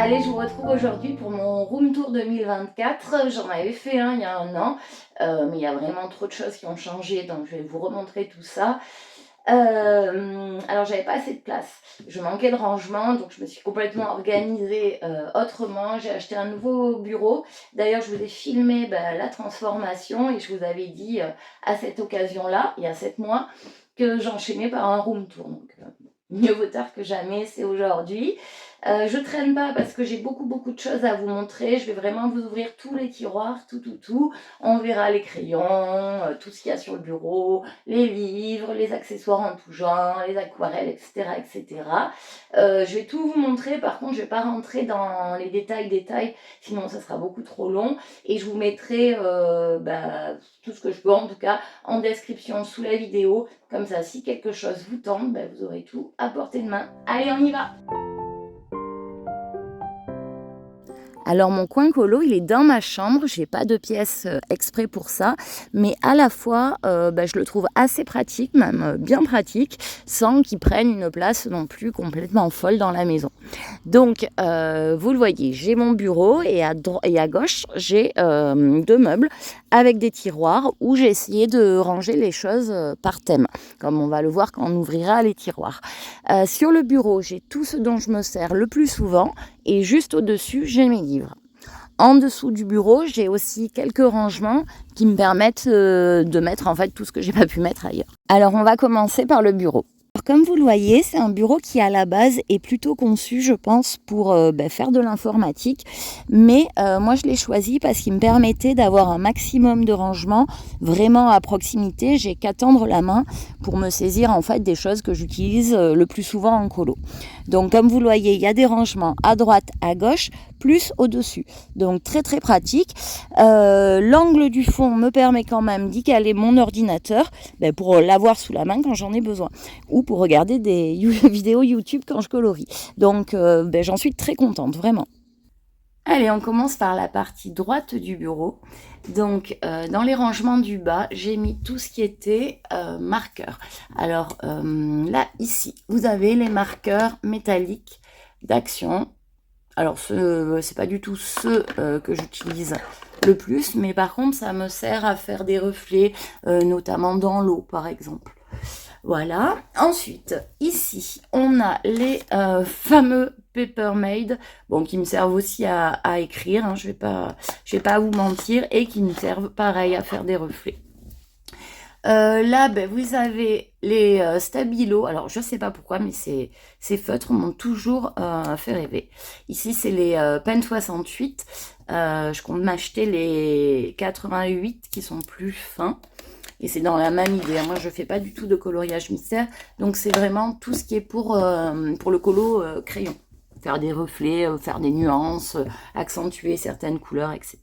Allez, je vous retrouve aujourd'hui pour mon room tour 2024. J'en avais fait un il y a un an, mais il y a vraiment trop de choses qui ont changé, donc je vais vous remontrer tout ça. Alors j'avais pas assez de place, je manquais de rangement, donc je me suis complètement organisée autrement. J'ai acheté un nouveau bureau. D'ailleurs, je vous ai filmé la transformation et je vous avais dit à cette occasion-là, il y a 7 mois, que j'enchaînais par un room tour. Donc mieux vaut tard que jamais, c'est aujourd'hui. Je traîne pas parce que j'ai beaucoup de choses à vous montrer. Je vais vraiment vous ouvrir tous les tiroirs, tout. On verra les crayons, tout ce qu'il y a sur le bureau, les livres, les accessoires en tout genre, les aquarelles, etc. Je vais tout vous montrer. Par contre, je vais pas rentrer dans les détails, sinon ça sera beaucoup trop long. Et je vous mettrai tout ce que je peux, en tout cas, en description sous la vidéo. Comme ça, si quelque chose vous tente, vous aurez tout à portée de main. Allez, on y va! Alors mon coin colo, il est dans ma chambre, j'ai pas de pièce exprès pour ça, mais à la fois je le trouve assez pratique, même bien pratique, sans qu'il prenne une place non plus complètement folle dans la maison. Donc vous le voyez, j'ai mon bureau et à gauche j'ai 2 meubles avec des tiroirs où j'ai essayé de ranger les choses par thème, comme on va le voir quand on ouvrira les tiroirs. Sur le bureau, j'ai tout ce dont je me sers le plus souvent et juste au-dessus, j'ai mes livres. En dessous du bureau, j'ai aussi quelques rangements qui me permettent de mettre en fait tout ce que j'ai pas pu mettre ailleurs. Alors on va commencer par le bureau. Alors, comme vous le voyez, c'est un bureau qui à la base est plutôt conçu, je pense, pour faire de l'informatique. Mais moi, je l'ai choisi parce qu'il me permettait d'avoir un maximum de rangement vraiment à proximité. J'ai qu'à tendre la main pour me saisir en fait des choses que j'utilise le plus souvent en colo. Donc, comme vous le voyez, il y a des rangements à droite, à gauche, plus au-dessus. Donc, très pratique. L'angle du fond me permet quand même d'y caler mon ordinateur pour l'avoir sous la main quand j'en ai besoin. Ou pour regarder des vidéos YouTube quand je colorie. Donc j'en suis très contente, vraiment. Allez, on commence par la partie droite du bureau. Donc dans les rangements du bas, j'ai mis tout ce qui était marqueurs. Alors là, ici, vous avez les marqueurs métalliques d'Action. Alors c'est pas du tout ceux que j'utilise le plus, mais par contre ça me sert à faire des reflets, notamment dans l'eau par exemple. Voilà. Ensuite, ici, on a les fameux Papermade, qui me servent aussi à écrire, hein, je vais pas vous mentir, et qui me servent pareil à faire des reflets. Là, vous avez les Stabilo. Alors, je sais pas pourquoi, mais ces feutres m'ont toujours fait rêver. Ici, c'est les Pen 68. Je compte m'acheter les 88 qui sont plus fins. Et c'est dans la même idée. Moi, je fais pas du tout de coloriage mystère. Donc, c'est vraiment tout ce qui est pour le colo crayon. Faire des reflets, faire des nuances, accentuer certaines couleurs, etc.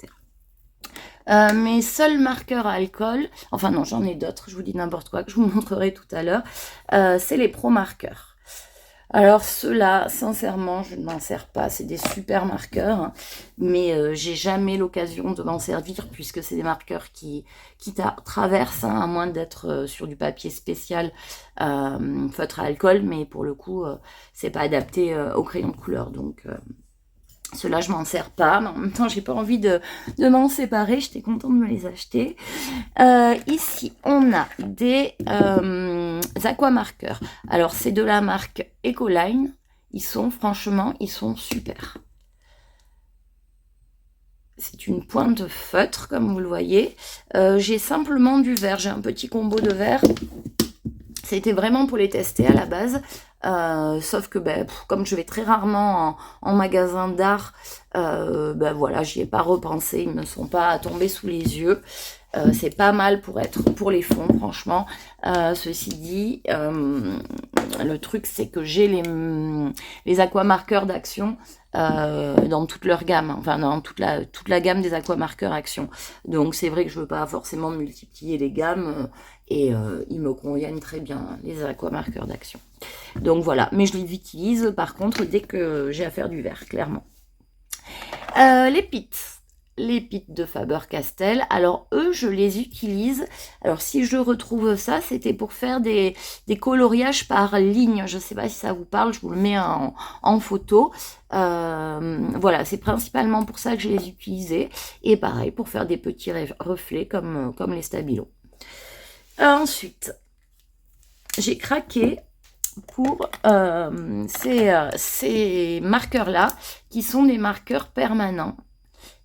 Mes seuls marqueurs à alcool, enfin non, j'en ai d'autres, je vous dis n'importe quoi, que je vous montrerai tout à l'heure, c'est les Pro marqueurs. Alors ceux-là, sincèrement, je ne m'en sers pas, c'est des super marqueurs, hein, mais j'ai jamais l'occasion de m'en servir puisque c'est des marqueurs qui traversent, hein, à moins d'être sur du papier spécial feutre à alcool, mais pour le coup, c'est pas adapté au crayon de couleur, donc ceux-là, je m'en sers pas, mais en même temps, j'ai pas envie de m'en séparer. J'étais contente de me les acheter. Ici, on a des aquamarqueurs. Alors, c'est de la marque Ecoline. Franchement, ils sont super. C'est une pointe feutre, comme vous le voyez. J'ai simplement du vert. J'ai un petit combo de vert. C'était vraiment pour les tester à la base. Sauf que comme je vais très rarement en magasin d'art, voilà, j'y ai pas repensé, ils me sont pas tombés sous les yeux. C'est pas mal pour les fonds, franchement. Ceci dit, le truc c'est que j'ai les aquamarqueurs d'Action dans toute leur gamme, enfin dans toute la gamme des aquamarqueurs Action. Donc c'est vrai que je veux pas forcément multiplier les gammes et ils me conviennent très bien, les aquamarqueurs d'Action. Donc voilà, mais je les utilise par contre dès que j'ai à faire du vert, clairement. Les Pits. les pits de Faber-Castell. Alors eux, je les utilise. Alors si je retrouve ça, c'était pour faire des coloriages par ligne. Je ne sais pas si ça vous parle, je vous le mets en photo. Voilà, c'est principalement pour ça que je les utilisais. Et pareil, pour faire des petits reflets comme les stabilos. Ensuite, j'ai craqué pour ces marqueurs-là, qui sont des marqueurs permanents.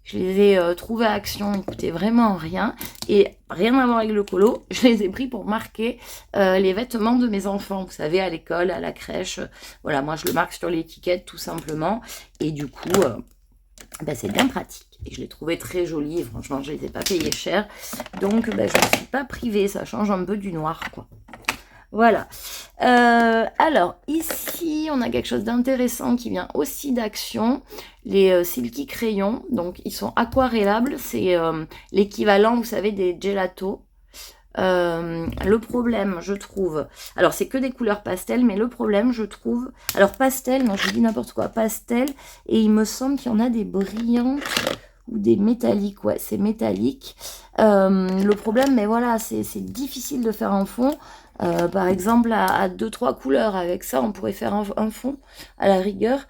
Je les ai trouvés à Action, ils ne coûtaient vraiment rien. Et rien à voir avec le colo, je les ai pris pour marquer les vêtements de mes enfants. Vous savez, à l'école, à la crèche. Voilà, moi, je le marque sur l'étiquette, tout simplement. Et du coup, c'est bien pratique. Et je les trouvais très jolis. Et franchement, je ne les ai pas payés cher. Donc, je ne me suis pas privée. Ça change un peu du noir, quoi. Voilà. Alors, ici, on a quelque chose d'intéressant qui vient aussi d'Action. Les Silky crayons. Donc, ils sont aquarellables. C'est l'équivalent, vous savez, des gelato. Le problème, je trouve... Alors, c'est que des couleurs pastel, mais le problème, je trouve... Alors, pastel, non, je dis n'importe quoi. Pastel, et il me semble qu'il y en a des brillantes ou des métalliques. Ouais, c'est métallique. Le problème, mais voilà, c'est difficile de faire un fond. Par exemple, à 2-3 couleurs, avec ça, on pourrait faire un fond, à la rigueur.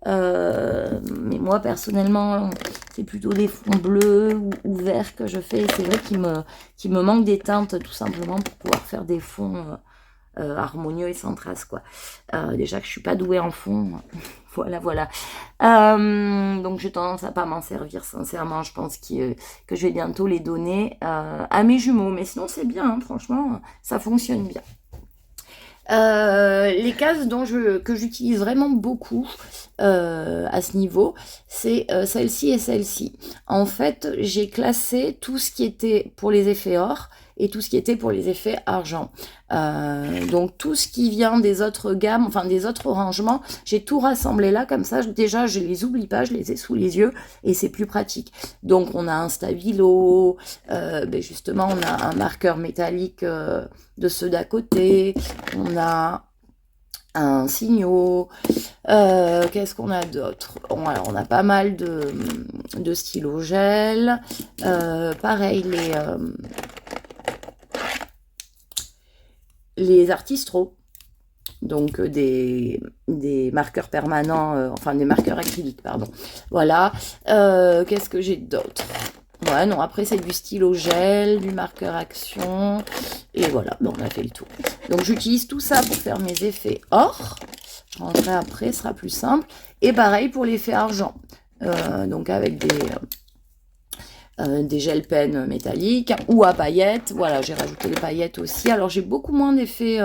Mais moi, personnellement, c'est plutôt des fonds bleus ou verts que je fais. C'est vrai qu'il me manque des teintes, tout simplement, pour pouvoir faire des fonds harmonieux et sans traces, quoi. Déjà que je suis pas douée en fond. Voilà. Donc j'ai tendance à pas m'en servir, sincèrement. Je pense que je vais bientôt les donner à mes jumeaux. Mais sinon, c'est bien, hein, franchement, ça fonctionne bien. Les cases que j'utilise vraiment beaucoup à ce niveau, c'est celle-ci et celle-ci. En fait, j'ai classé tout ce qui était pour les effets or et tout ce qui était pour les effets argent. Donc tout ce qui vient des autres gammes, enfin des autres rangements, j'ai tout rassemblé là, comme ça déjà je les oublie pas, je les ai sous les yeux et c'est plus pratique. Donc on a un stabilo, justement on a un marqueur métallique de ceux d'à côté, on a un signaux, qu'est-ce qu'on a d'autre? Alors on a pas mal de stylos gel, pareil les artistros, donc des marqueurs permanents, enfin des marqueurs acryliques, pardon. Voilà. Qu'est-ce que j'ai d'autre? Ouais, non, après c'est du stylo gel, du marqueur Action, et voilà, on a fait le tour. Donc j'utilise tout ça pour faire mes effets or. Je rentrerai après, ce sera plus simple. Et pareil pour l'effet argent. Donc avec des gel pens métalliques ou à paillettes. Voilà, j'ai rajouté les paillettes aussi. Alors j'ai beaucoup moins d'effets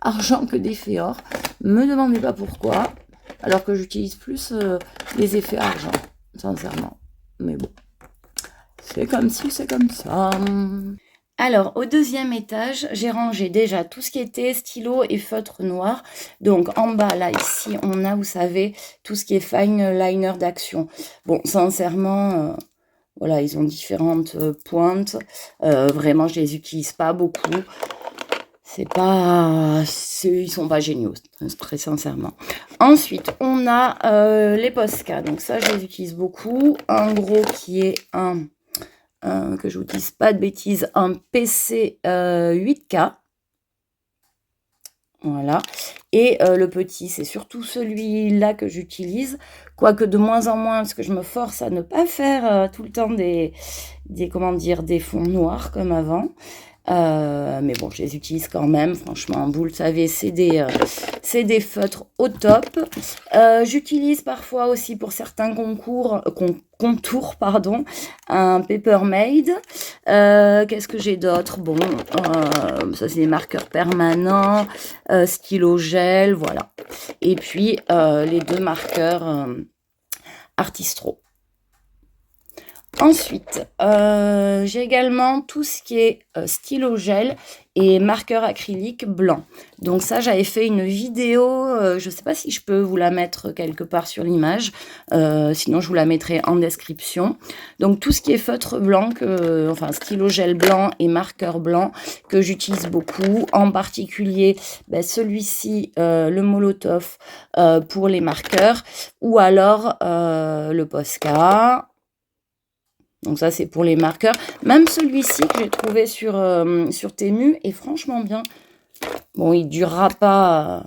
argent que d'effets or. Me demandez pas pourquoi. Alors que j'utilise plus les effets argent, sincèrement. Mais bon, c'est comme si, c'est comme ça. Alors, au deuxième étage, j'ai rangé déjà tout ce qui était stylo et feutre noir. Donc, en bas, là, ici, on a, vous savez, tout ce qui est fine liner d'Action. Bon, sincèrement... voilà, ils ont différentes pointes. Vraiment, je les utilise pas beaucoup. Ils sont pas géniaux, très sincèrement. Ensuite, on a les Posca. Donc ça, je les utilise beaucoup. Un gros qui est que je vous dise pas de bêtises, un PC 8K. Voilà. Et le petit, c'est surtout celui-là que j'utilise, quoique de moins en moins, parce que je me force à ne pas faire tout le temps des fonds noirs comme avant. Mais bon, je les utilise quand même, franchement, vous le savez, c'est des feutres au top. J'utilise parfois aussi pour certains contours, pardon, un Papermade. Qu'est-ce que j'ai d'autre? Bon, ça c'est des marqueurs permanents, stylo gel, voilà. Et puis les deux marqueurs Artistro. Ensuite, j'ai également tout ce qui est stylo gel et marqueur acrylique blanc. Donc ça, j'avais fait une vidéo, je ne sais pas si je peux vous la mettre quelque part sur l'image, sinon je vous la mettrai en description. Donc tout ce qui est feutre blanc, enfin stylo gel blanc et marqueur blanc que j'utilise beaucoup, en particulier celui-ci, le Molotov pour les marqueurs, ou alors le Posca. Donc ça, c'est pour les marqueurs. Même celui-ci que j'ai trouvé sur Temu est franchement bien. Bon, il durera pas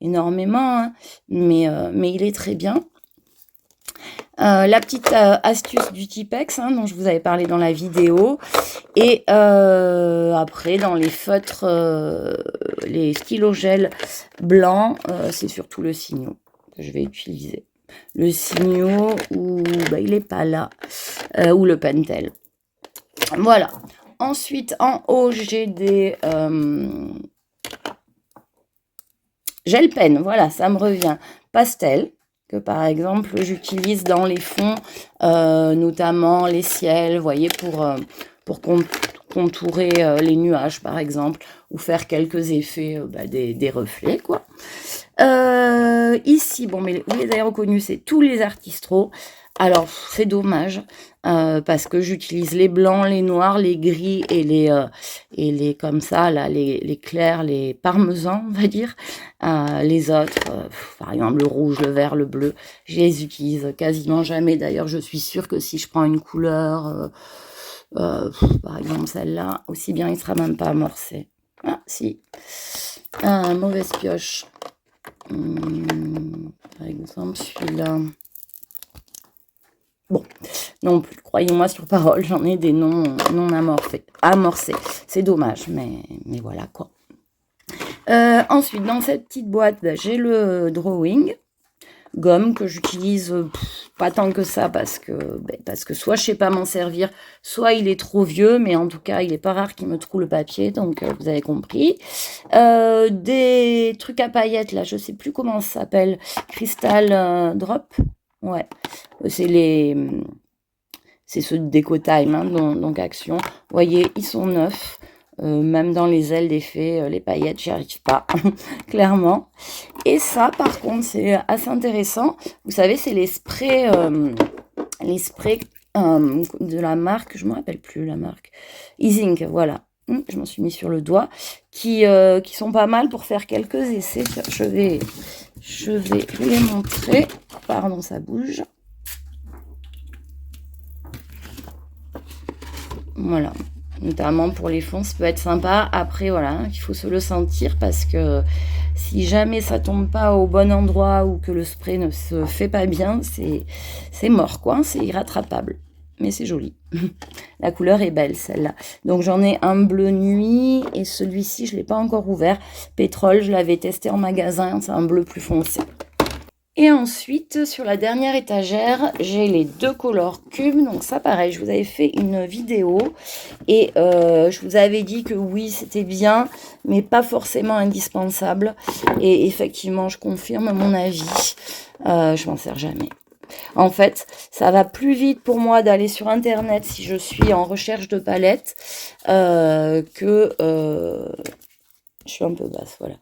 énormément, hein, mais il est très bien. La petite astuce du Tipex, hein, dont je vous avais parlé dans la vidéo. Et après, dans les feutres, les stylogels blancs, c'est surtout le Signo que je vais utiliser. Le Signo, ou bah, il n'est pas là, ou le Pentel. Voilà. Ensuite, en haut, j'ai des gel pen. Voilà, ça me revient. Pastel, que par exemple, j'utilise dans les fonds, notamment les ciels, vous voyez, pour contourer les nuages, par exemple, ou faire quelques effets, des reflets, quoi. Ici, bon, mais vous les avez reconnus, c'est tous les Artistro. Alors, c'est dommage, parce que j'utilise les blancs, les noirs, les gris et les comme ça, là, les clairs, les parmesans, on va dire. Les autres, par exemple, le rouge, le vert, le bleu, je les utilise quasiment jamais. D'ailleurs, je suis sûre que si je prends une couleur, par exemple celle-là, aussi bien, il ne sera même pas amorcé. Ah, si. Mauvaise pioche. Par exemple, celui-là. Bon, non plus, croyez-moi sur parole, j'en ai des non amorcés. C'est dommage, mais voilà quoi. Ensuite, dans cette petite boîte, j'ai le drawing gomme que j'utilise pas tant que ça parce que soit je sais pas m'en servir, soit il est trop vieux, mais en tout cas il est pas rare qu'il me troue le papier, donc vous avez compris. Des trucs à paillettes là, je sais plus comment ça s'appelle, Crystal Drop, ouais, c'est ceux de Déco Time, hein, donc Action. Vous voyez, ils sont neufs. Même dans les ailes des fées, les paillettes, j'y arrive pas, clairement. Et ça, par contre, c'est assez intéressant. Vous savez, c'est les sprays de la marque, je me rappelle plus la marque, Easing, voilà. Je m'en suis mis sur le doigt, qui sont pas mal pour faire quelques essais. Je vais vous les montrer. Pardon, ça bouge. Voilà, notamment pour les fonds, ça peut être sympa. Après, voilà, il faut se le sentir parce que si jamais ça tombe pas au bon endroit ou que le spray ne se fait pas bien, c'est mort, quoi. C'est irrattrapable. Mais c'est joli. La couleur est belle, celle-là. Donc, j'en ai un bleu nuit et celui-ci, je ne l'ai pas encore ouvert. Pétrole, je l'avais testé en magasin, c'est un bleu plus foncé. Et ensuite, sur la dernière étagère, j'ai les deux Color Cubes. Donc ça, pareil, je vous avais fait une vidéo et je vous avais dit que oui, c'était bien, mais pas forcément indispensable. Et effectivement, je confirme mon avis. Je m'en sers jamais. En fait, ça va plus vite pour moi d'aller sur Internet si je suis en recherche de palettes je suis un peu basse, voilà.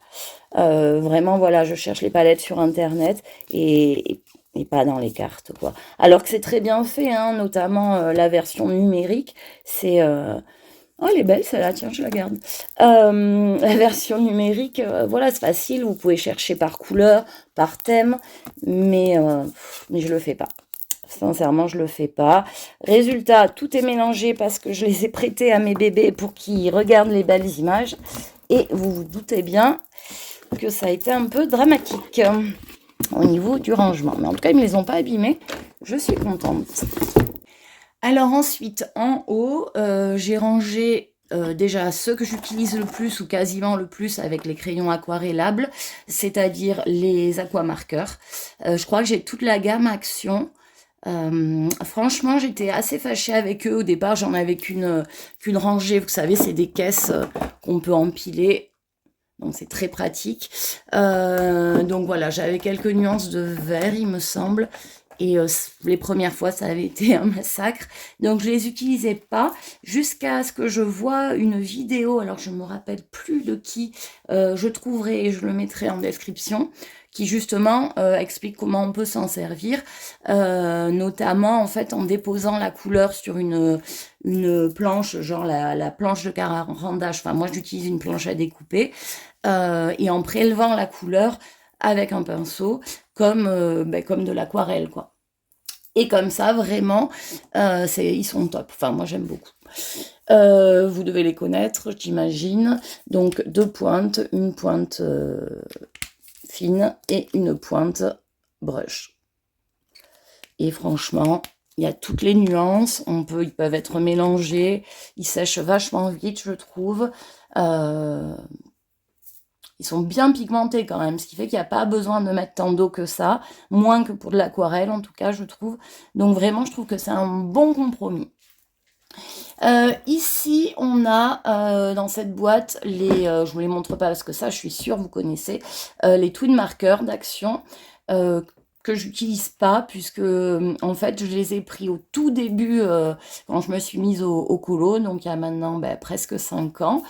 Vraiment, voilà, je cherche les palettes sur Internet et pas dans les cartes, quoi. Alors que c'est très bien fait, hein, notamment la version numérique. C'est... Oh, elle est belle, celle-là, tiens, je la garde. La version numérique, voilà, c'est facile. Vous pouvez chercher par couleur, par thème, mais je le fais pas. Sincèrement, je le fais pas. Résultat, tout est mélangé parce que je les ai prêtés à mes bébés pour qu'ils regardent les belles images. Et vous vous doutez bien que ça a été un peu dramatique au niveau du rangement. Mais en tout cas, ils ne me les ont pas abîmés. Je suis contente. Alors ensuite, en haut, j'ai rangé déjà ceux que j'utilise le plus ou quasiment le plus avec les crayons aquarellables, c'est-à-dire les aquamarqueurs. Je crois que j'ai toute la gamme Action. Franchement, j'étais assez fâchée avec eux. Au départ, j'en avais qu'une rangée. Vous savez, c'est des caisses qu'on peut empiler. Donc, c'est très pratique. Donc, voilà, j'avais quelques nuances de vert, il me semble. Et les premières fois, ça avait été un massacre. Donc, je les utilisais pas jusqu'à ce que je vois une vidéo. Alors, je me rappelle plus de qui. Je trouverai et je le mettrai en description, qui justement explique comment on peut s'en servir, notamment en fait en déposant la couleur sur une planche, genre la planche de carandage. Enfin, moi, j'utilise une planche à découper et en prélevant la couleur avec un pinceau, comme de l'aquarelle, quoi. Et comme ça, vraiment, ils sont top. Enfin, moi, j'aime beaucoup. Vous devez les connaître, j'imagine. Donc, 2 pointes, une pointe fine et une pointe brush. Et franchement, il y a toutes les nuances. Ils peuvent être mélangés. Ils sèchent vachement vite, je trouve. Ils sont bien pigmentés quand même, ce qui fait qu'il n'y a pas besoin de mettre tant d'eau que ça, moins que pour de l'aquarelle en tout cas, je trouve. Donc vraiment, je trouve que c'est un bon compromis. Ici, on a dans cette boîte je vous les montre pas parce que ça, je suis sûre, vous connaissez, les Twin Markers d'Action que j'utilise pas puisque en fait, je les ai pris au tout début quand je me suis mise au colo, donc il y a maintenant presque 5 ans.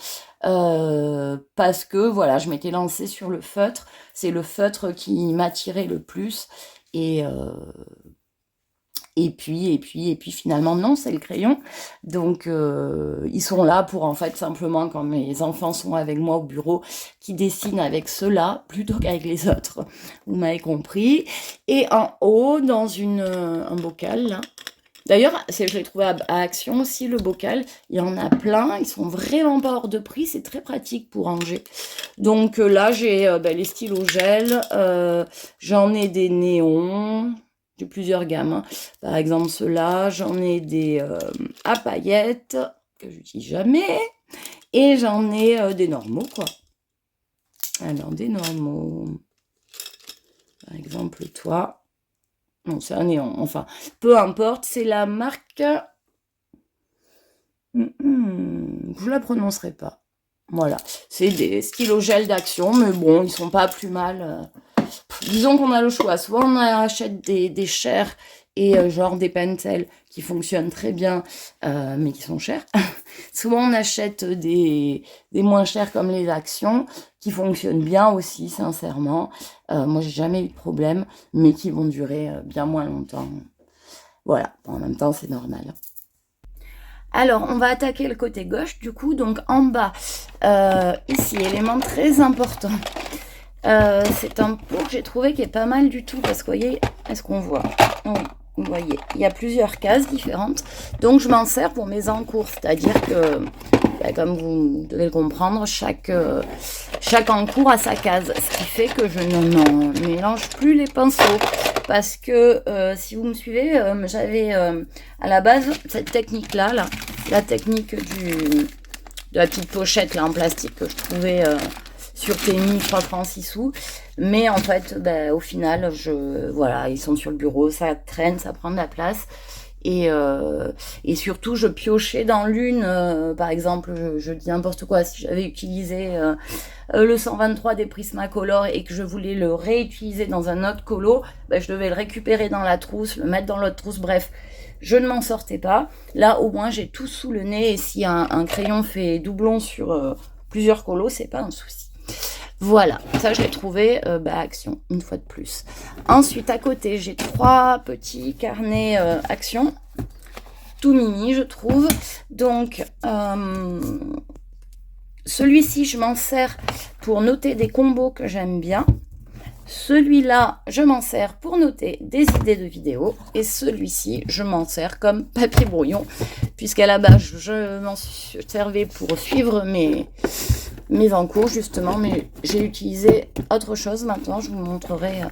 Parce que voilà, je m'étais lancée sur le feutre. C'est le feutre qui m'attirait le plus. Et puis finalement, non, c'est le crayon. Donc, ils sont là pour, en fait, simplement, quand mes enfants sont avec moi au bureau, qui dessinent avec ceux-là, plutôt qu'avec les autres. Vous m'avez compris. Et en haut, dans un bocal, là. D'ailleurs, je l'ai trouvé à Action aussi, le bocal. Il y en a plein. Ils sont vraiment pas hors de prix. C'est très pratique pour ranger. Donc là, j'ai les stylos gel. J'en ai des néons. J'ai plusieurs gammes. Hein. Par exemple, ceux-là. J'en ai des à paillettes que j'utilise jamais. Et j'en ai des normaux, quoi. Alors, des normaux. Par exemple, toi. Non, c'est un néon. Enfin, peu importe. C'est la marque... Je la prononcerai pas. Voilà. C'est des stylos gel d'Action. Mais bon, ils sont pas plus mal. Disons qu'on a le choix. Soit on achète des chers et genre des pencils qui fonctionnent très bien, mais qui sont chers. Soit on achète des moins chers comme les Actions, qui fonctionnent bien aussi, sincèrement. Moi, j'ai jamais eu de problème, mais qui vont durer bien moins longtemps. Voilà. En même temps, c'est normal. Alors, on va attaquer le côté gauche, du coup. Donc, en bas, ici, élément très important. C'est un pot que j'ai trouvé qui est pas mal du tout parce que vous voyez, est-ce qu'on voit? Oui, vous voyez, il y a plusieurs cases différentes. Donc je m'en sers pour mes encours, c'est-à-dire que, comme vous devez le comprendre, chaque encours a sa case, ce qui fait que je ne mélange plus les pinceaux. Parce que si vous me suivez, j'avais à la base cette technique-là, la technique de la petite pochette là en plastique que je trouvais sur Temu, 3 francs 6 sous. Mais en fait, au final, voilà, ils sont sur le bureau, ça traîne, ça prend de la place. Et surtout, je piochais dans l'une, par exemple, je dis n'importe quoi, si j'avais utilisé le 123 des Prismacolor et que je voulais le réutiliser dans un autre colo, je devais le récupérer dans la trousse, le mettre dans l'autre trousse, bref. Je ne m'en sortais pas. Là, au moins, j'ai tout sous le nez. Et si un crayon fait doublon sur plusieurs colos, c'est pas un souci. Voilà, ça je l'ai trouvé Action, une fois de plus. Ensuite, à côté, j'ai 3 petits carnets Action, tout mini, je trouve. Donc, celui-ci, je m'en sers pour noter des combos que j'aime bien. Celui-là, je m'en sers pour noter des idées de vidéos. Et celui-ci, je m'en sers comme papier brouillon, puisqu'à la base, je m'en servais pour suivre mes encours, justement. Mais j'ai utilisé autre chose maintenant, je vous montrerai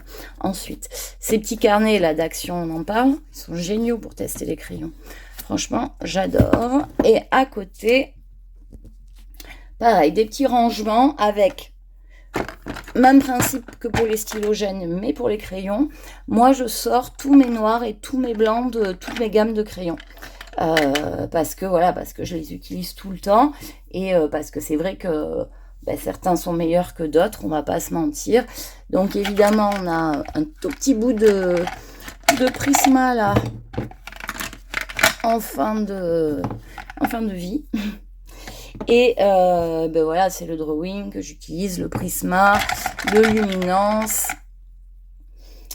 ensuite. Ces petits carnets là d'Action, on en parle. Ils sont géniaux pour tester les crayons. Franchement, j'adore. Et à côté, pareil, des petits rangements avec... Même principe que pour les stylogènes, mais pour les crayons. Moi, je sors tous mes noirs et tous mes blancs de toutes mes gammes de crayons. Parce que je les utilise tout le temps. Et parce que c'est vrai que certains sont meilleurs que d'autres, on va pas se mentir. Donc évidemment, on a un tout petit bout de Prisma là, en fin de vie. Et voilà, c'est le drawing que j'utilise, le Prisma, le luminance.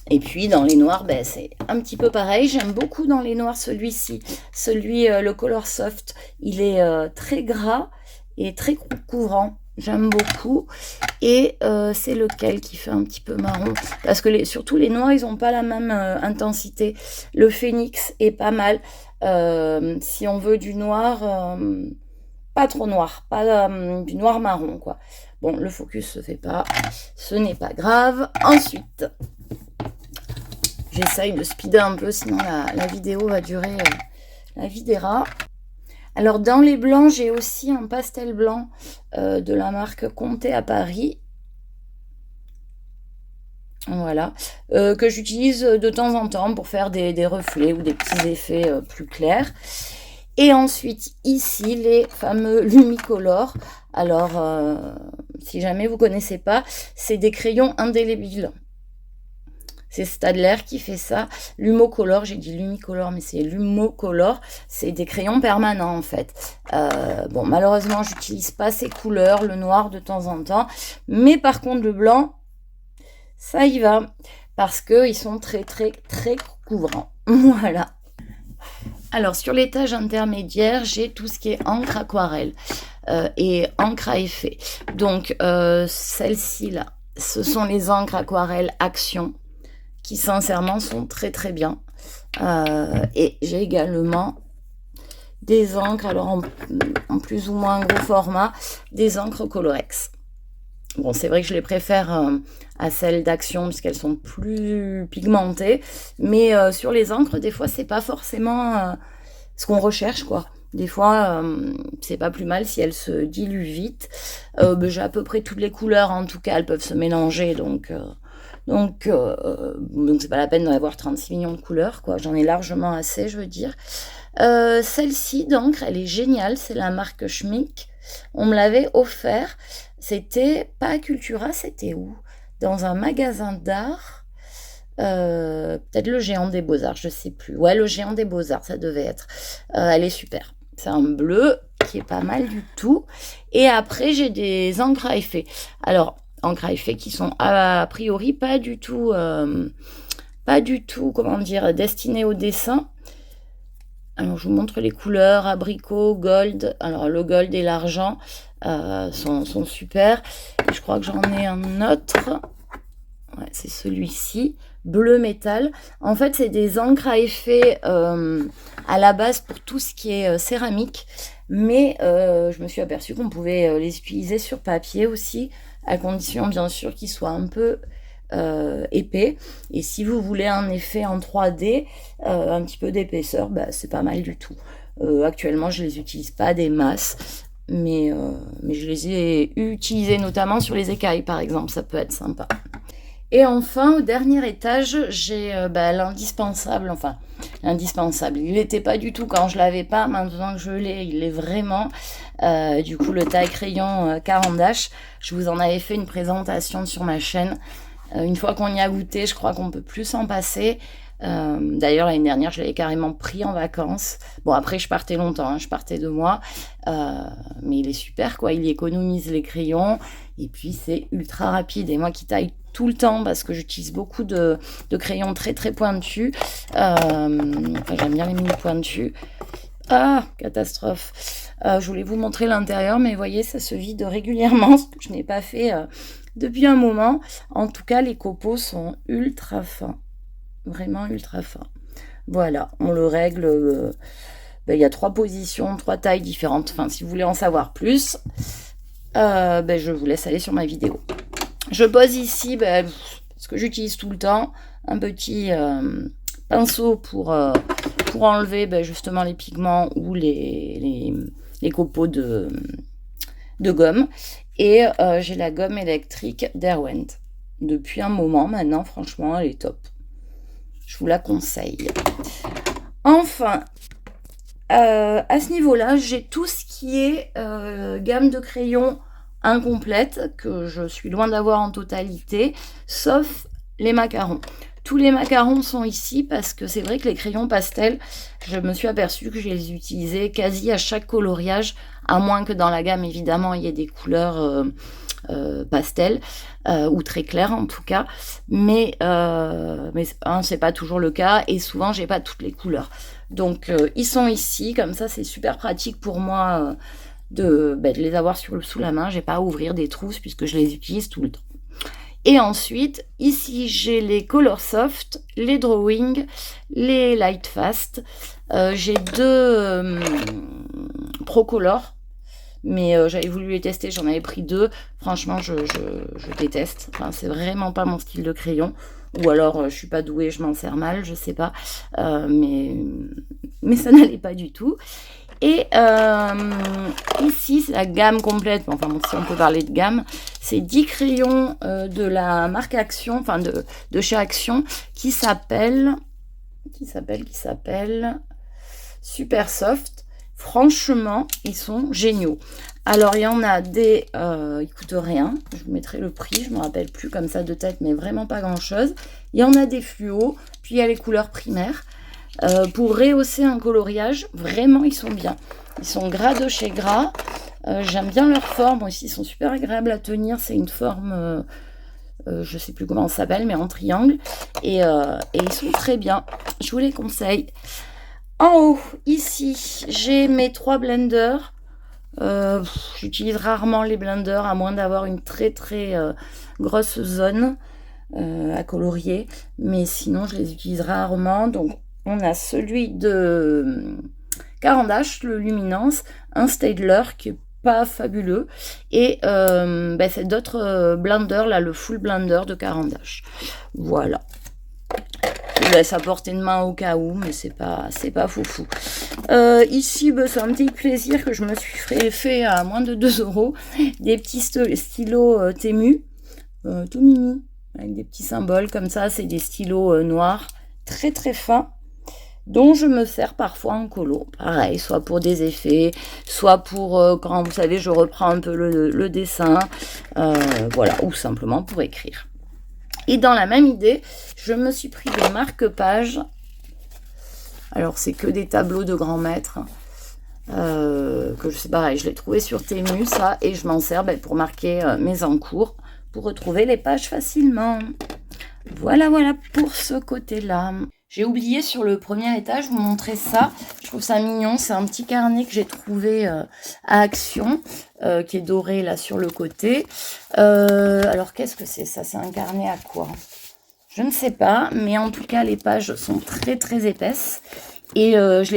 Et puis dans les noirs, c'est un petit peu pareil. J'aime beaucoup dans les noirs celui-ci. Le Color Soft, il est très gras et très couvrant. j'aime beaucoup. Et c'est lequel qui fait un petit peu marron? Parce que surtout les noirs, ils n'ont pas la même intensité. Le phénix est pas mal. Si on veut du noir, pas trop noir, pas du noir marron, quoi. Bon, le focus se fait pas, ce n'est pas grave. Ensuite, j'essaye de speeder un peu, sinon la vidéo va durer la vie des rats. Alors, dans les blancs, j'ai aussi un pastel blanc de la marque Comté à Paris. Voilà. Que j'utilise de temps en temps pour faire des reflets ou des petits effets plus clairs. Et ensuite, ici, les fameux Lumicolor. Alors, si jamais vous ne connaissez pas, c'est des crayons indélébiles. C'est Staedtler qui fait ça. Lumocolor, j'ai dit Lumicolor, mais c'est Lumocolor. C'est des crayons permanents, en fait. Bon, malheureusement, j'utilise pas ces couleurs, le noir de temps en temps. Mais par contre, le blanc, ça y va. Parce qu'ils sont très, très, très couvrants. Voilà. Alors, sur l'étage intermédiaire, j'ai tout ce qui est encre aquarelle et encre à effet. Donc, celles-ci, là, ce sont les encres aquarelles Action, qui sincèrement sont très très bien. Et j'ai également des encres, alors en plus ou moins gros format, des encres Colorex. Bon, c'est vrai que je les préfère à celles d'Action puisqu'elles sont plus pigmentées, mais sur les encres, des fois, c'est pas forcément ce qu'on recherche, quoi. Des fois, c'est pas plus mal si elles se diluent vite. J'ai à peu près toutes les couleurs, en tout cas, elles peuvent se mélanger, donc c'est pas la peine d'en avoir 36 millions de couleurs, quoi. J'en ai largement assez, je veux dire. Celle-ci, donc, elle est géniale. C'est la marque Schmick. On me l'avait offert. C'était pas à Cultura, c'était où? Dans un magasin d'art. Peut-être le Géant des Beaux-Arts, je sais plus. Ouais, le Géant des Beaux-Arts, ça devait être. Elle est super. C'est un bleu qui est pas mal du tout. Et après, j'ai des encres à effet. Alors, encre à effet qui sont a priori pas du tout, comment dire, destinés au dessin. Alors je vous montre les couleurs, abricot, gold. Alors le gold et l'argent sont super. Et je crois que j'en ai un autre. Ouais, c'est celui-ci, bleu métal. En fait, c'est des encres à effet à la base pour tout ce qui est céramique. Mais je me suis aperçue qu'on pouvait les utiliser sur papier aussi, à condition bien sûr qu'ils soient un peu épais. Et si vous voulez un effet en 3D, un petit peu d'épaisseur, c'est pas mal du tout. Actuellement, je les utilise pas des masses, mais je les ai utilisés notamment sur les écailles, par exemple. Ça peut être sympa. Et enfin, au dernier étage, j'ai l'indispensable, enfin, l'indispensable. Il n'était pas du tout quand je l'avais pas, maintenant que je l'ai, il est vraiment. Du coup, le taille crayon Caran d'Ache, je vous en avais fait une présentation sur ma chaîne. Une fois qu'on y a goûté, je crois qu'on peut plus s'en passer. D'ailleurs, l'année dernière, je l'avais carrément pris en vacances. Bon, après, je partais longtemps, hein, je partais 2 mois. Mais il est super, quoi. Il économise les crayons. Et puis, c'est ultra rapide. Et moi qui taille tout le temps, parce que j'utilise beaucoup de crayons très, très pointus. J'aime bien les mini pointus. Ah, catastrophe. Je voulais vous montrer l'intérieur, mais vous voyez, ça se vide régulièrement, ce que je n'ai pas fait depuis un moment. En tout cas, les copeaux sont ultra fins. Vraiment ultra fin. Voilà, on le règle. Il y a 3 positions, 3 tailles différentes. Enfin, si vous voulez en savoir plus, je vous laisse aller sur ma vidéo. Je pose ici, ce que j'utilise tout le temps, un petit pinceau pour enlever justement les pigments ou les copeaux de gomme. Et j'ai la gomme électrique Derwent. Depuis un moment maintenant, franchement, elle est top. Je vous la conseille. Enfin, à ce niveau-là, j'ai tout ce qui est gamme de crayons incomplète, que je suis loin d'avoir en totalité, sauf les macarons. Tous les macarons sont ici parce que c'est vrai que les crayons pastels, je me suis aperçue que je les utilisais quasi à chaque coloriage, à moins que dans la gamme, évidemment, il y ait des couleurs pastel ou très clair en tout cas, mais c'est pas toujours le cas et souvent j'ai pas toutes les couleurs, donc ils sont ici, comme ça c'est super pratique pour moi de les avoir sous la main. J'ai pas à ouvrir des trousses puisque je les utilise tout le temps. Et ensuite, ici, j'ai les Colorsoft, les Drawing, les Lightfast. J'ai 2 Procolor, mais j'avais voulu les tester, j'en avais pris 2. Franchement, je déteste. Enfin, c'est vraiment pas mon style de crayon. Ou alors, je suis pas douée, je m'en sers mal, je sais pas. Mais ça n'allait pas du tout. Et ici, c'est la gamme complète, enfin bon, si on peut parler de gamme, c'est 10 crayons de la marque Action, enfin de chez Action, qui s'appelle Super Soft. Franchement, ils sont géniaux. Alors, il y en a des, ils coûtent rien, je vous mettrai le prix, je ne me rappelle plus comme ça de tête, mais vraiment pas grand-chose. Il y en a des fluos, puis il y a les couleurs primaires. Pour rehausser un coloriage, vraiment ils sont bien. Ils sont gras de chez gras. J'aime bien leur forme aussi, ils sont super agréables à tenir. C'est une forme, je sais plus comment ça s'appelle, mais en triangle. Et ils sont très bien. Je vous les conseille. En haut, ici, j'ai mes 3 blenders. J'utilise rarement les blenders à moins d'avoir une très très grosse zone à colorier. Mais sinon, je les utilise rarement. Donc, on a celui de Caran d'Ache, le Luminance, un Staedtler qui est pas fabuleux, et c'est d'autres blenders, là, le full blender de Caran d'Ache. Voilà. Je vous laisse à portée de main au cas où, mais c'est pas foufou. Ici, c'est un petit plaisir que je me suis fait à moins de 2 €. Des petits stylos Temu, tout mini, avec des petits symboles comme ça. C'est des stylos noirs, très très fins, dont je me sers parfois en colo. Pareil, soit pour des effets, soit pour quand, vous savez, je reprends un peu le dessin, voilà, ou simplement pour écrire. Et dans la même idée, je me suis pris des marque-pages. Alors, c'est que des tableaux de grands maîtres, que je sais, pareil, je l'ai trouvé sur Temu, ça, et je m'en sers pour marquer mes encours, pour retrouver les pages facilement. Voilà pour ce côté-là. J'ai oublié sur le premier étage vous montrer ça. Je trouve ça mignon. C'est un petit carnet que j'ai trouvé à Action, qui est doré là sur le côté. Alors qu'est-ce que c'est ça? C'est un carnet à quoi? Je ne sais pas, mais en tout cas les pages sont très très épaisses. Et je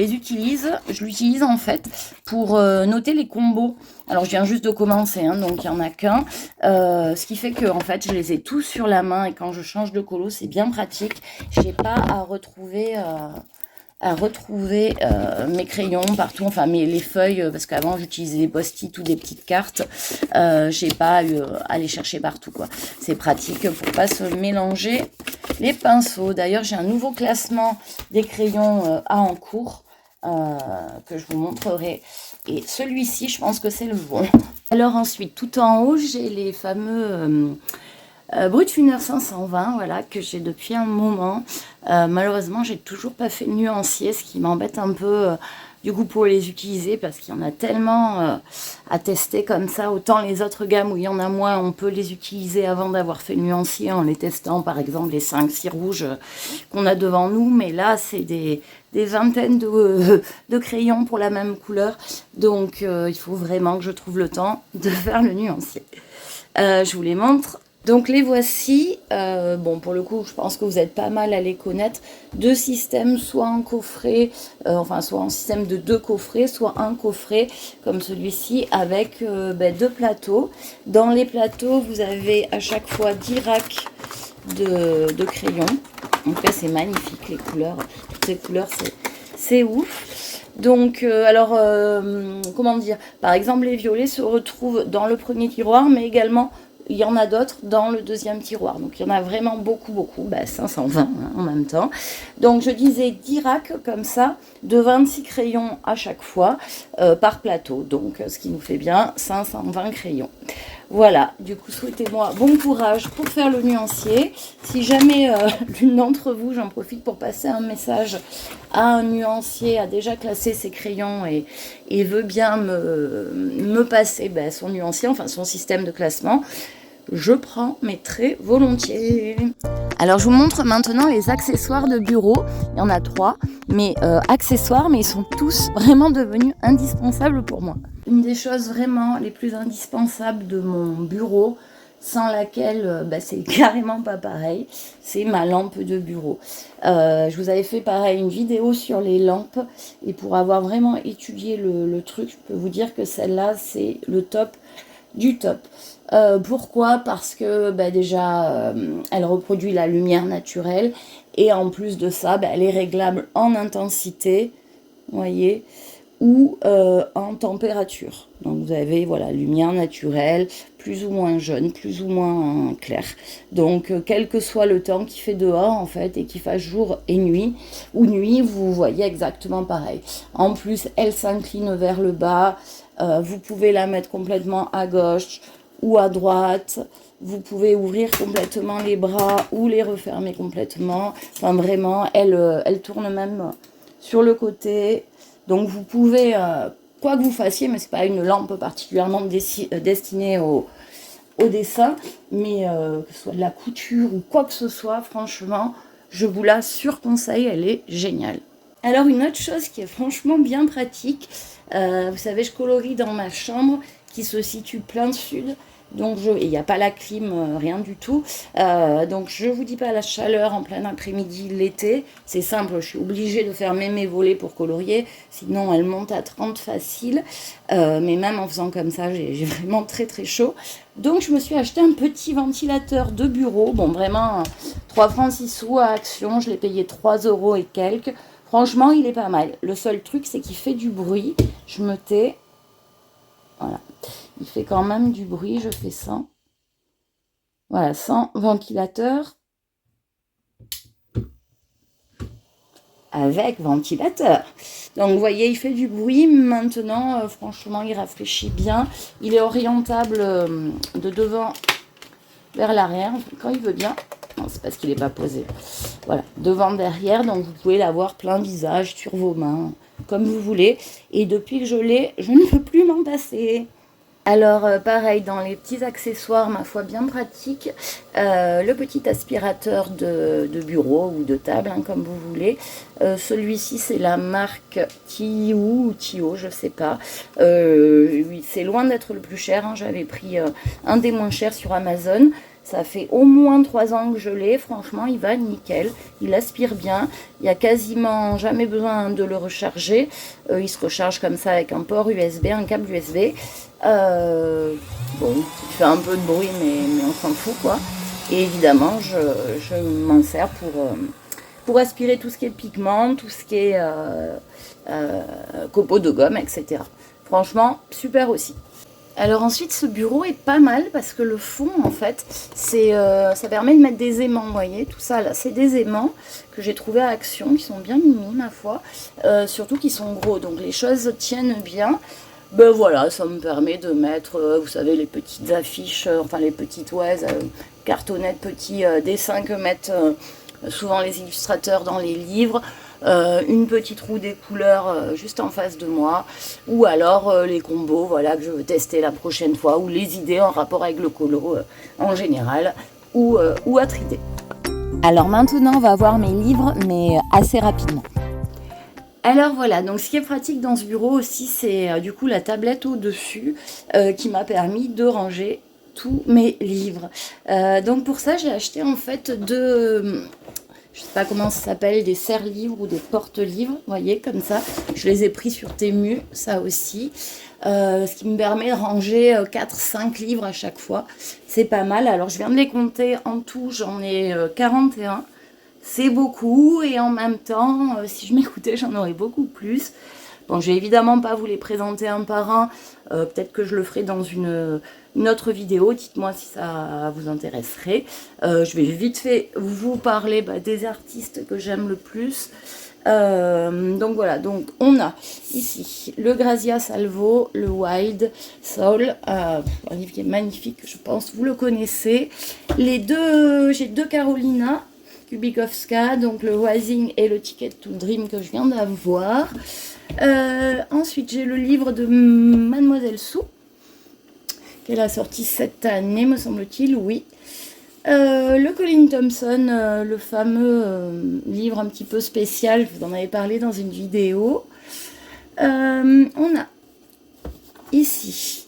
l'utilise en fait pour noter les combos. Alors je viens juste de commencer, hein, donc il n'y en a qu'un. Ce qui fait que en fait je les ai tous sur la main et quand je change de colo, c'est bien pratique. Je n'ai pas à retrouver mes crayons partout, enfin les feuilles, parce qu'avant j'utilisais des post-it ou des petites cartes. J'ai pas eu à les chercher partout, quoi. C'est pratique pour pas se mélanger les pinceaux. D'ailleurs, j'ai un nouveau classement des crayons à en cours que je vous montrerai. Et celui-ci, je pense que c'est le bon. Alors ensuite, tout en haut, j'ai les fameux Brutfuner 520, voilà, que j'ai depuis un moment. Malheureusement, j'ai toujours pas fait le nuancier, ce qui m'embête un peu du coup pour les utiliser, parce qu'il y en a tellement à tester comme ça. Autant les autres gammes où il y en a moins, on peut les utiliser avant d'avoir fait le nuancier en les testant, par exemple les 5-6 rouges qu'on a devant nous. Mais là, c'est des vingtaines de crayons pour la même couleur. Donc, il faut vraiment que je trouve le temps de faire le nuancier. Je vous les montre. Donc les voici, bon pour le coup je pense que vous êtes pas mal à les connaître, 2 systèmes, soit en coffret, soit en système de 2 coffrets, soit un coffret comme celui-ci avec 2 plateaux. Dans les plateaux vous avez à chaque fois 10 racks de crayons, donc là c'est magnifique les couleurs, toutes ces couleurs c'est ouf. Donc, comment dire, par exemple les violets se retrouvent dans le premier tiroir mais également il y en a d'autres dans le deuxième tiroir. Donc, il y en a vraiment beaucoup, 520 en même temps. Donc, je disais 10 racks comme ça, de 26 crayons à chaque fois par plateau. Donc, ce qui nous fait bien 520 crayons. Voilà, du coup, souhaitez-moi bon courage pour faire le nuancier. Si jamais l'une d'entre vous, j'en profite pour passer un message à un nuancier, a déjà classé ses crayons et veut bien me passer son nuancier, enfin son système de classement. je prends, mais très volontiers. Alors je vous montre maintenant les accessoires de bureau. Il y en a 3, mais accessoires, mais ils sont tous vraiment devenus indispensables pour moi. Une des choses vraiment les plus indispensables de mon bureau, sans laquelle c'est carrément pas pareil, c'est ma lampe de bureau. Je vous avais fait pareil une vidéo sur les lampes, et pour avoir vraiment étudié le truc, je peux vous dire que celle-là c'est le top du top. Pourquoi? Parce que déjà elle reproduit la lumière naturelle, et en plus de ça elle est réglable en intensité, vous voyez, ou en température. Donc vous avez voilà, lumière naturelle, plus ou moins jaune, plus ou moins clair. Donc quel que soit le temps qu'il fait dehors en fait, et qu'il fasse jour et nuit, ou nuit, vous voyez exactement pareil. En plus, elle s'incline vers le bas, vous pouvez la mettre complètement à gauche ou à droite. Vous pouvez ouvrir complètement les bras ou les refermer complètement. Enfin vraiment, elle tourne même sur le côté. Donc vous pouvez, quoi que vous fassiez, mais c'est pas une lampe particulièrement destinée au dessin, mais que ce soit de la couture ou quoi que ce soit, franchement, je vous la surconseille, elle est géniale. Alors une autre chose qui est franchement bien pratique, vous savez, je colorie dans ma chambre qui se situe plein sud. Donc il n'y a pas la clim, rien du tout. Donc je vous dis pas la chaleur en plein après-midi l'été. C'est simple, je suis obligée de fermer mes volets pour colorier. Sinon elle monte à 30 facile. Mais même en faisant comme ça, j'ai vraiment très très chaud. Donc je me suis acheté un petit ventilateur de bureau. Bon vraiment 3 francs 6 sous à Action. Je l'ai payé 3 € et quelques. Franchement il est pas mal. Le seul truc c'est qu'il fait du bruit. Je me tais. Voilà. Il fait quand même du bruit, je fais sans. Voilà, sans ventilateur. Avec ventilateur. Donc vous voyez, il fait du bruit. Maintenant, franchement, il rafraîchit bien. Il est orientable de devant vers l'arrière, quand il veut bien. Non, c'est parce qu'il n'est pas posé. Voilà, devant, derrière. Donc vous pouvez l'avoir plein visage, sur vos mains, comme vous voulez. Et depuis que je l'ai, je ne peux plus m'en passer. Alors pareil, dans les petits accessoires, ma foi, bien pratiques, le petit aspirateur de bureau ou de table, comme vous voulez. Celui-ci, c'est la marque Tio ou Tio, je sais pas. Oui, c'est loin d'être le plus cher, hein. J'avais pris un des moins chers sur Amazon. Ça fait au moins 3 ans que je l'ai. Franchement, il va nickel. Il aspire bien. Il n'y a quasiment jamais besoin de le recharger. Il se recharge comme ça avec un port USB, un câble USB. Bon, il fait un peu de bruit, mais on s'en fout, quoi. Et évidemment, je m'en sers pour aspirer tout ce qui est pigment, tout ce qui est copeaux de gomme, etc. Franchement, super aussi. Alors ensuite, ce bureau est pas mal parce que le fond, en fait, ça permet de mettre des aimants, vous voyez, tout ça là, c'est des aimants que j'ai trouvé à Action, qui sont bien mimi, ma foi, surtout qu'ils sont gros, donc les choses tiennent bien. Ben voilà, ça me permet de mettre, vous savez, les petites affiches, enfin les petites cartonnettes, petits dessins que mettent souvent les illustrateurs dans les livres. Une petite roue des couleurs juste en face de moi, ou alors les combos, voilà, que je veux tester la prochaine fois, ou les idées en rapport avec le colo en général, ou à trider. Alors maintenant on va voir mes livres, mais assez rapidement. Alors voilà, donc ce qui est pratique dans ce bureau aussi, c'est du coup la tablette au-dessus qui m'a permis de ranger tous mes livres. Donc pour ça, j'ai acheté en fait je sais pas comment ça s'appelle, des serre-livres ou des porte-livres, vous voyez, comme ça. Je les ai pris sur Temu, ça aussi. Ce qui me permet de ranger 4-5 livres à chaque fois. C'est pas mal. Alors je viens de les compter en tout, j'en ai 41. C'est beaucoup, et en même temps, si je m'écoutais, j'en aurais beaucoup plus. Bon, je vais évidemment pas vous les présenter un par un. Peut-être que je le ferai dans une autre vidéo. Dites-moi si ça vous intéresserait. Je vais vite fait vous parler des artistes que j'aime le plus. Donc voilà, donc on a ici le Grazia Salvo, le Wild Soul, un livre qui est magnifique, je pense, vous le connaissez. J'ai deux Carolina Kubikowska, donc le Rising et le Ticket to Dream que je viens d'avoir. Ensuite, j'ai le livre de Mademoiselle Sue, qu'elle a sorti cette année, me semble-t-il, oui. Le Colin Thompson, le fameux livre un petit peu spécial, je vous en avais parlé dans une vidéo. On a ici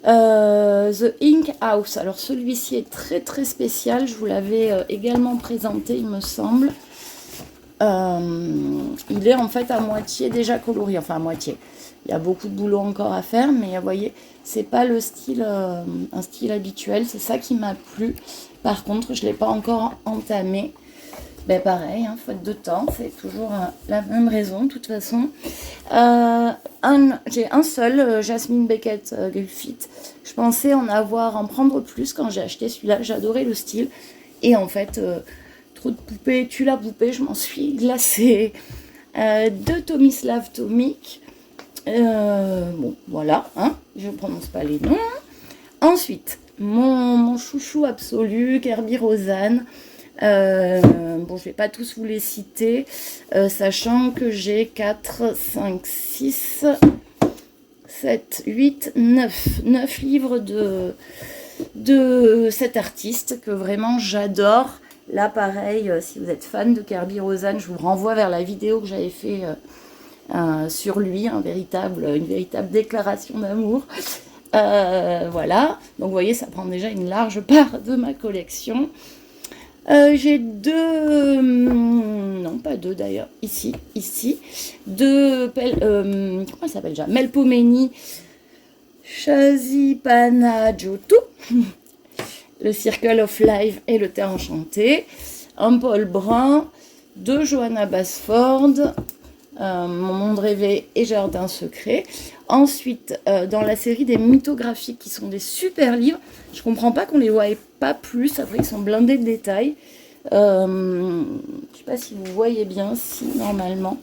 The Ink House. Alors celui-ci est très très spécial, je vous l'avais également présenté il me semble. Il est en fait à moitié déjà colorié, enfin à moitié. Il y a beaucoup de boulot encore à faire, mais vous voyez, c'est pas le style, un style habituel, c'est ça qui m'a plu. Par contre, je ne l'ai pas encore entamé. Ben pareil, hein, faute de temps, c'est toujours la même raison de toute façon. J'ai un seul, Jasmine Beckett Griffith. Je pensais en prendre plus quand j'ai acheté celui-là, j'adorais le style. Et en fait, trop de poupées, tue la poupée, je m'en suis glacée. De Tomislav Tomic. Bon, voilà, hein, je ne prononce pas les noms. Ensuite, mon chouchou absolu, Kerby Rosanne. Bon, je vais pas tous vous les citer, sachant que j'ai 4, 5, 6, 7, 8, 9 livres de cet artiste que vraiment j'adore. Là, pareil, si vous êtes fan de Kerby Rosanne, je vous renvoie vers la vidéo que j'avais fait sur lui, une véritable déclaration d'amour. Voilà, donc vous voyez, ça prend déjà une large part de ma collection. J'ai deux, non pas deux d'ailleurs, ici, comment elle s'appelle déjà, Melpomene Shazipanajotu, le Circle of Life et le Terre Enchantée, un Paul Brun, de Johanna Basford, Mon Monde Rêvé et Jardin Secret. Ensuite, dans la série des mythographiques qui sont des super livres, je comprends pas qu'on les voyait pas plus, après ils sont blindés de détails. Je sais pas si vous voyez bien, si normalement.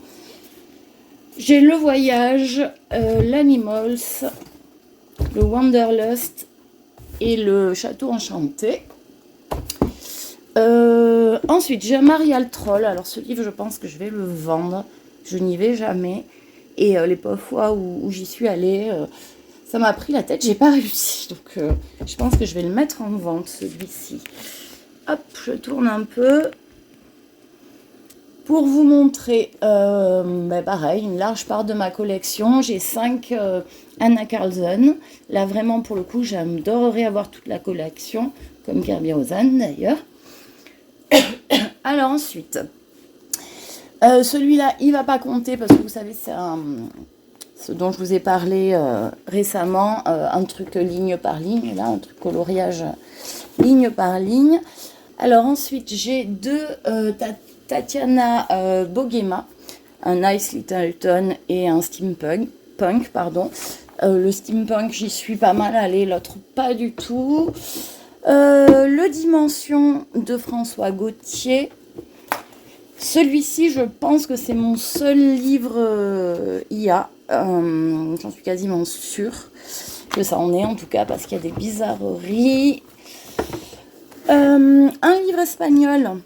J'ai Le Voyage, l'Animals, le Wanderlust et le Château Enchanté. Ensuite, j'ai Marial Troll. Alors ce livre, je pense que je vais le vendre. Je n'y vais jamais. Et les pauvres fois où j'y suis allée, ça m'a pris la tête, j'ai pas réussi. Donc je pense que je vais le mettre en vente, celui-ci. Hop, je tourne un peu. Pour vous montrer, pareil, une large part de ma collection. J'ai 5 Anna Carlson. Là, vraiment, pour le coup, j'adorerais avoir toute la collection, comme Kerby Rosanne, d'ailleurs. Alors, ensuite... celui-là, il va pas compter parce que vous savez, c'est ce dont je vous ai parlé récemment, un truc ligne par ligne, là, un truc coloriage ligne par ligne. Alors ensuite, j'ai deux Tatiana Bogema, un Ice Littleton et un steampunk, pardon. Le steampunk, j'y suis pas mal allée, l'autre pas du tout. Le Dimension de François Gauthier. Celui-ci, je pense que c'est mon seul livre IA. J'en suis quasiment sûre que ça en est, en tout cas, parce qu'il y a des bizarreries. Un livre espagnol,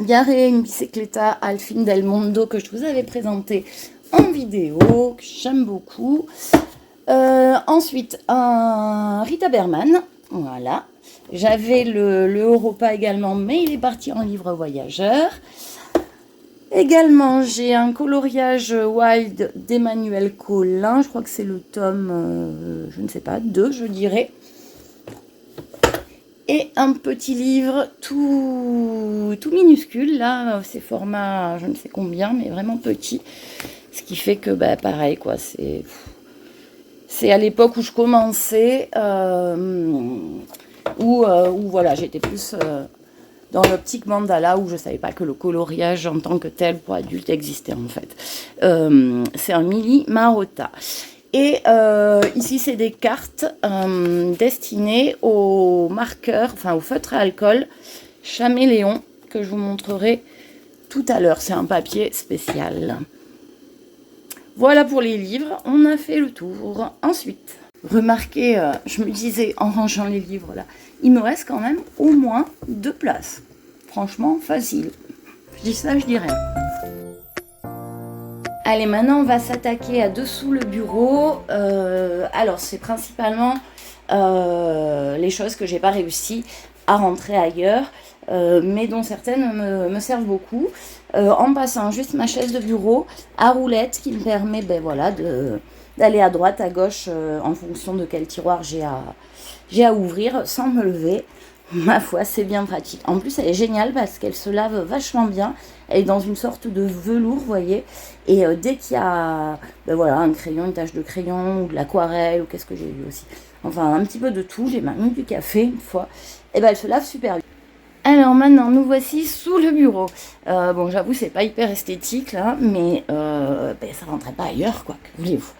Viaje en bicicleta al fin del mundo, que je vous avais présenté en vidéo, que j'aime beaucoup. Ensuite, un Rita Berman, voilà. J'avais le Europa également, mais il est parti en livre voyageur. Également, j'ai un coloriage Wild d'Emmanuel Collin. Je crois que c'est le tome, je ne sais pas, 2, je dirais. Et un petit livre tout minuscule. Là, c'est format, je ne sais combien, mais vraiment petit. Ce qui fait que, pareil, quoi, c'est à l'époque où je commençais, où voilà, j'étais plus... dans l'optique mandala, où je ne savais pas que le coloriage en tant que tel pour adultes existait en fait. C'est un Mili Marotta. Et ici, c'est des cartes destinées aux marqueurs, enfin au feutre à alcool Chaméléon, que je vous montrerai tout à l'heure. C'est un papier spécial. Voilà pour les livres, on a fait le tour. Ensuite, remarquez, je me disais en rangeant les livres là, il me reste quand même au moins 2 places. Franchement, facile. Je dis ça, je dis rien. Allez, maintenant on va s'attaquer à dessous le bureau. Alors c'est principalement les choses que j'ai pas réussi à rentrer ailleurs, mais dont certaines me servent beaucoup, en passant juste ma chaise de bureau à roulette qui me permet voilà, d'aller à droite, à gauche, en fonction de quel tiroir j'ai à ouvrir sans me lever. Ma foi, c'est bien pratique. En plus, elle est géniale parce qu'elle se lave vachement bien. Elle est dans une sorte de velours, vous voyez. Et dès qu'il y a voilà, un crayon, une tache de crayon ou de l'aquarelle, ou qu'est-ce que j'ai vu aussi. Enfin, un petit peu de tout. J'ai même mis du café une fois. Et elle se lave super bien. Alors maintenant, nous voici sous le bureau. Bon, j'avoue, c'est pas hyper esthétique là, mais ça rentrait pas ailleurs, quoi. Que voulez-vous?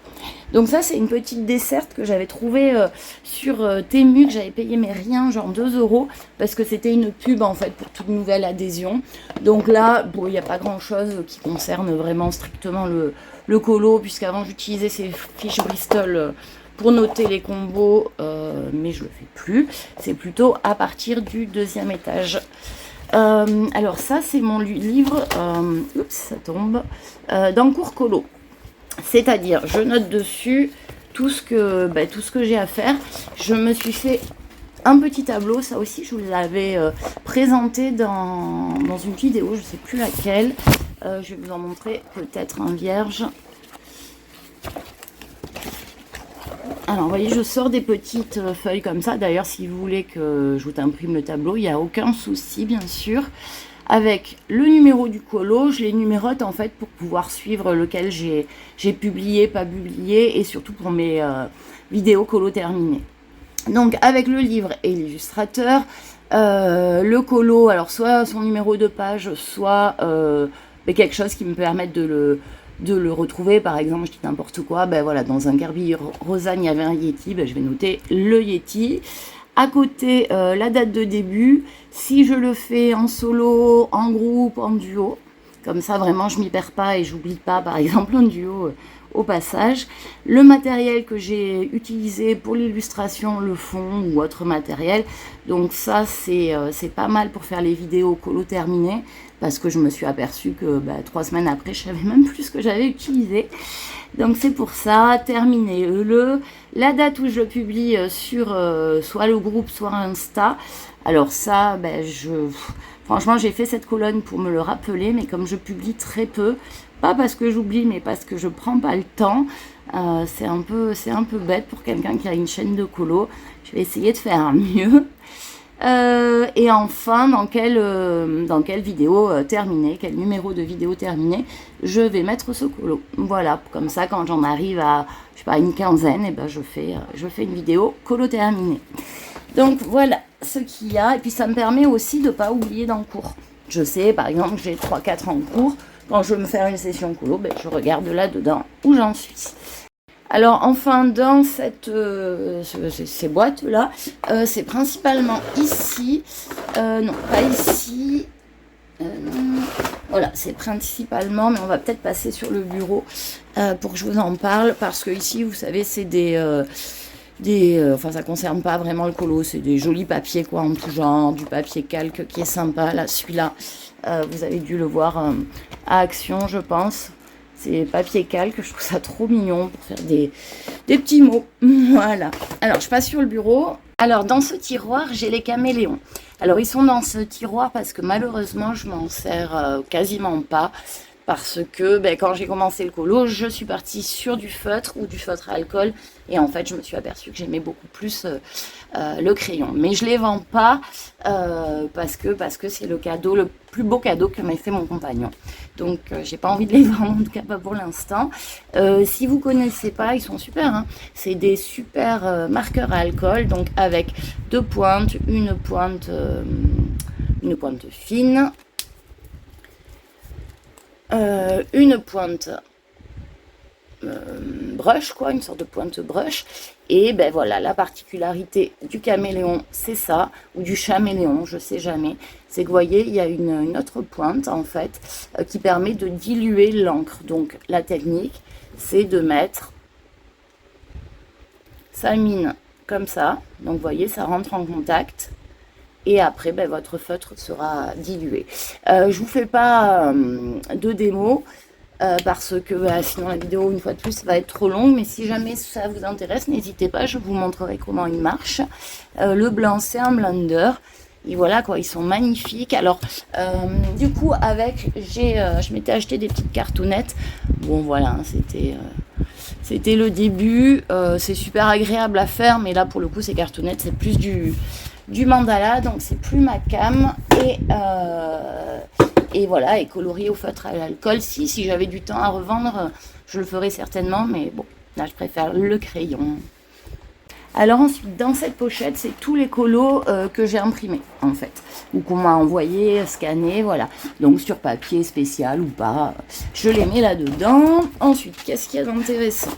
Donc ça, c'est une petite desserte que j'avais trouvée sur Temu, que j'avais payé mais rien, genre 2 euros, parce que c'était une pub en fait pour toute nouvelle adhésion. Donc là, bon, il n'y a pas grand-chose qui concerne vraiment strictement le colo, puisqu'avant j'utilisais ces fiches Bristol pour noter les combos, mais je le fais plus. C'est plutôt à partir du 2e étage. Alors ça, c'est mon livre, oups, ça tombe, d'encours colo. C'est-à-dire, je note dessus tout ce que j'ai à faire. Je me suis fait un petit tableau, ça aussi je vous l'avais présenté dans une vidéo, je ne sais plus laquelle. Je vais vous en montrer peut-être un vierge. Alors, vous voyez, je sors des petites feuilles comme ça. D'ailleurs, si vous voulez que je vous imprime le tableau, il n'y a aucun souci, bien sûr. Avec le numéro du colo, je les numérote en fait pour pouvoir suivre lequel j'ai publié, pas publié, et surtout pour mes vidéos colo terminées. Donc, avec le livre et l'illustrateur, le colo, alors soit son numéro de page, soit quelque chose qui me permette de le retrouver. Par exemple, je dis n'importe quoi, voilà, dans un Garbi Rosanne, il y avait un Yeti, je vais noter le Yeti. À côté, la date de début, si je le fais en solo, en groupe, en duo, comme ça vraiment je m'y perds pas et j'oublie pas par exemple un duo au passage. Le matériel que j'ai utilisé pour l'illustration, le fond ou autre matériel, donc ça c'est pas mal pour faire les vidéos colo terminées, parce que je me suis aperçue que 3 semaines après je savais même plus ce que j'avais utilisé. Donc c'est pour ça, terminé la date où je publie sur soit le groupe, soit Insta. Alors ça, franchement, j'ai fait cette colonne pour me le rappeler, mais comme je publie très peu, pas parce que j'oublie, mais parce que je prends pas le temps, c'est un peu bête pour quelqu'un qui a une chaîne de colo. Je vais essayer de faire mieux. Et enfin, dans quelle vidéo terminée, quel numéro de vidéo terminée, je vais mettre ce colo. Voilà, comme ça, quand j'en arrive à, je sais pas, une quinzaine, je fais une vidéo colo terminée. Donc voilà ce qu'il y a, et puis ça me permet aussi de ne pas oublier d'en cours. Je sais, par exemple, j'ai 3-4 en cours. Quand je veux me faire une session colo, je regarde là-dedans où j'en suis. Alors enfin, dans ces boîtes-là, c'est principalement ici, non pas ici, voilà, c'est principalement, mais on va peut-être passer sur le bureau pour que je vous en parle, parce que ici, vous savez, c'est enfin ça concerne pas vraiment le colo, c'est des jolis papiers quoi en tout genre, du papier calque qui est sympa. Là, celui-là, vous avez dû le voir à Action, je pense. C'est papier calque, je trouve ça trop mignon pour faire des petits mots. Voilà. Alors, je passe sur le bureau. Alors, dans ce tiroir, j'ai les caméléons. Alors, ils sont dans ce tiroir parce que malheureusement, je m'en sers quasiment pas. Parce que quand j'ai commencé le colo, je suis partie sur du feutre ou du feutre à alcool. Et en fait, je me suis aperçue que j'aimais beaucoup plus le crayon. Mais je ne les vends pas parce que c'est le plus beau cadeau que m'a fait mon compagnon. Donc, j'ai pas envie de les vendre, en tout cas pas pour l'instant. Si vous connaissez pas, ils sont super. Hein. C'est des super marqueurs à alcool, donc avec 2 pointes, une pointe fine, une pointe brush, quoi, une sorte de pointe brush. Et voilà, la particularité du caméléon, c'est ça, ou du chaméléon, je sais jamais. C'est que vous voyez, il y a une autre pointe en fait qui permet de diluer l'encre. Donc la technique, c'est de mettre sa mine comme ça. Donc vous voyez, ça rentre en contact. Et après, votre feutre sera dilué. Je vous fais pas de démo. parce que sinon la vidéo, une fois de plus, va être trop longue. Mais si jamais ça vous intéresse, n'hésitez pas, je vous montrerai comment il marche. Le blanc, c'est un blender. Et voilà quoi, ils sont magnifiques. Alors, du coup, je m'étais acheté des petites cartonnettes. Bon, voilà, hein, c'était le début. C'est super agréable à faire, mais là, pour le coup, ces cartonnettes, c'est plus du mandala, donc c'est plus ma cam. Et voilà, et colorié au feutre à l'alcool. Si j'avais du temps à revendre, je le ferais certainement, mais bon, là, je préfère le crayon. Alors ensuite, dans cette pochette, c'est tous les colos que j'ai imprimés, en fait, ou qu'on m'a envoyé, scanné, voilà. Donc sur papier spécial ou pas, je les mets là-dedans. Ensuite, qu'est-ce qu'il y a d'intéressant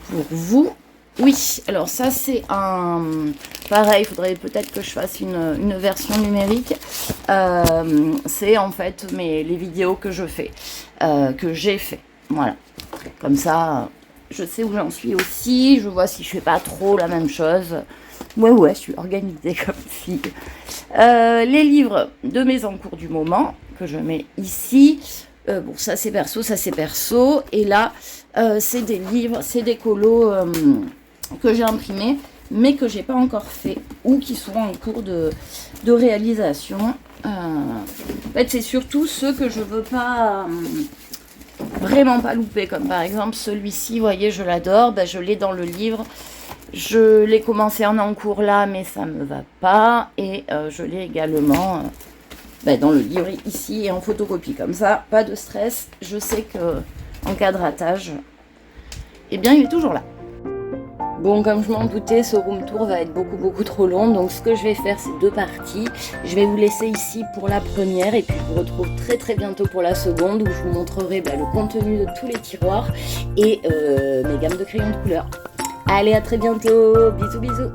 pour vous? Oui, alors ça c'est un... Pareil, il faudrait peut-être que je fasse une version numérique. C'est en fait les vidéos que je fais, que j'ai fait. Voilà, comme ça... Je sais où j'en suis aussi, je vois si je fais pas trop la même chose. Ouais, je suis organisée comme fille. Les livres de mes encours du moment, que je mets ici. Bon, ça c'est perso, ça c'est perso. Et là, c'est des livres, c'est des colos que j'ai imprimés, mais que j'ai pas encore fait, ou qui sont en cours de réalisation. En fait, c'est surtout ceux que je veux pas... vraiment pas loupé, comme par exemple celui-ci, vous voyez, je l'adore, je l'ai dans le livre, je l'ai commencé en cours là, mais ça me va pas, et je l'ai également dans le livre ici et en photocopie, comme ça, pas de stress, je sais que en cas de ratage, eh bien il est toujours là. Bon, comme je m'en doutais, ce room tour va être beaucoup trop long. Donc ce que je vais faire, c'est 2 parties. Je vais vous laisser ici pour la première et puis je vous retrouve très bientôt pour la seconde où je vous montrerai le contenu de tous les tiroirs et mes gammes de crayons de couleur. Allez, à très bientôt. Bisous.